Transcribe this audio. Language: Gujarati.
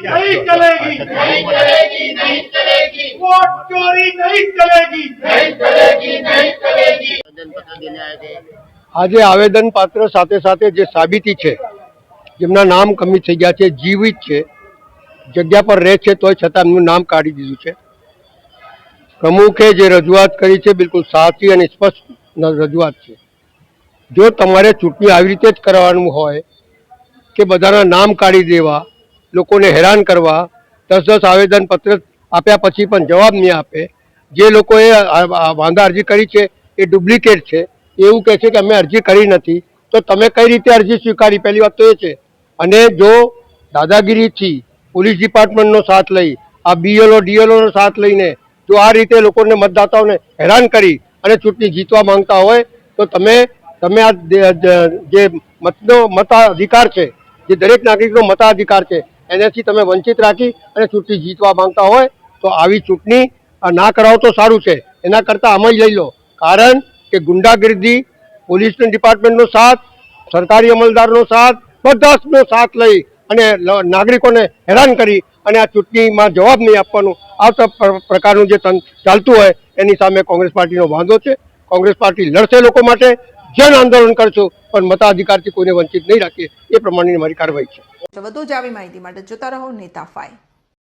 नहीं चलेगी, नहीं चलेगी, नहीं चलेगी, वोट चोरी नहीं चलेगी, नहीं चलेगी, नहीं चलेगी। આજે આવેદન પત્ર સાથે સાથે જે સાબિતી છે, જેમના નામ કમી થઈ ગયા છે, જીવિત છે, જગ્યા પર રહે છે તોય છતાં એમનું નામ કાઢી દીધું છે. પ્રમુખે જે રજૂઆત કરી છે બિલકુલ સાચી અને સ્પષ્ટ રજૂઆત છે. જો તમારે ચૂંટણી આવી રીતે જ કરવાનું હોય કે બધાના નામ કાઢી દેવા, લોકોને હેરાન કરવા, 10 આવેદનપત્ર આપ્યા પછી પણ જવાબ નહીં આપે, જે લોકોએ વાંધા અરજી કરી છે એ ડુપ્લિકેટ છે એવું કહે છે કે અમે અરજી કરી નથી, તો તમે કઈ રીતે અરજી સ્વીકારી? પહેલી વાત તો એ છે. અને જો દાદાગીરીથી પોલીસ ડિપાર્ટમેન્ટનો સાથ લઈ, આ ડીએલઓનો સાથ લઈને જો આ રીતે લોકોને મતદાતાઓને હેરાન કરી અને ચૂંટણી જીતવા માંગતા હોય તો તમે આ જે મતાધિકાર છે, જે દરેક નાગરિકનો મતાધિકાર છે, એનાથી તમે વંચિત રાખી અને ચૂંટણી જીતવા માંગતા હોય તો આવી ચૂંટણી ના કરાવો તો સારું છે. એના કરતાં આમ જ લઈ લો, કારણ કે ગુંડાગીરી, પોલીસ ડિપાર્ટમેન્ટનો સાથ, સરકારી અમલદારનો સાથ, બધાનો સાથ લઈ અને નાગરિકોને હેરાન કરી અને આ ચૂંટણીમાં જવાબ નહીં આપવાનું આ પ્રકારનું જે ચાલતું હોય એની સામે કોંગ્રેસ પાર્ટીનો વાંધો છે. કોંગ્રેસ પાર્ટી લડશે લોકો માટે, જન આંદોલન કરશું, પણ મતાધિકારથી કોઈને વંચિત નહીં રાખીએ એ પ્રમાણેની મારી કાર્યવાહી છે. વધુ જ આવી માહિતી માટે જોતા રહો નેતા 5.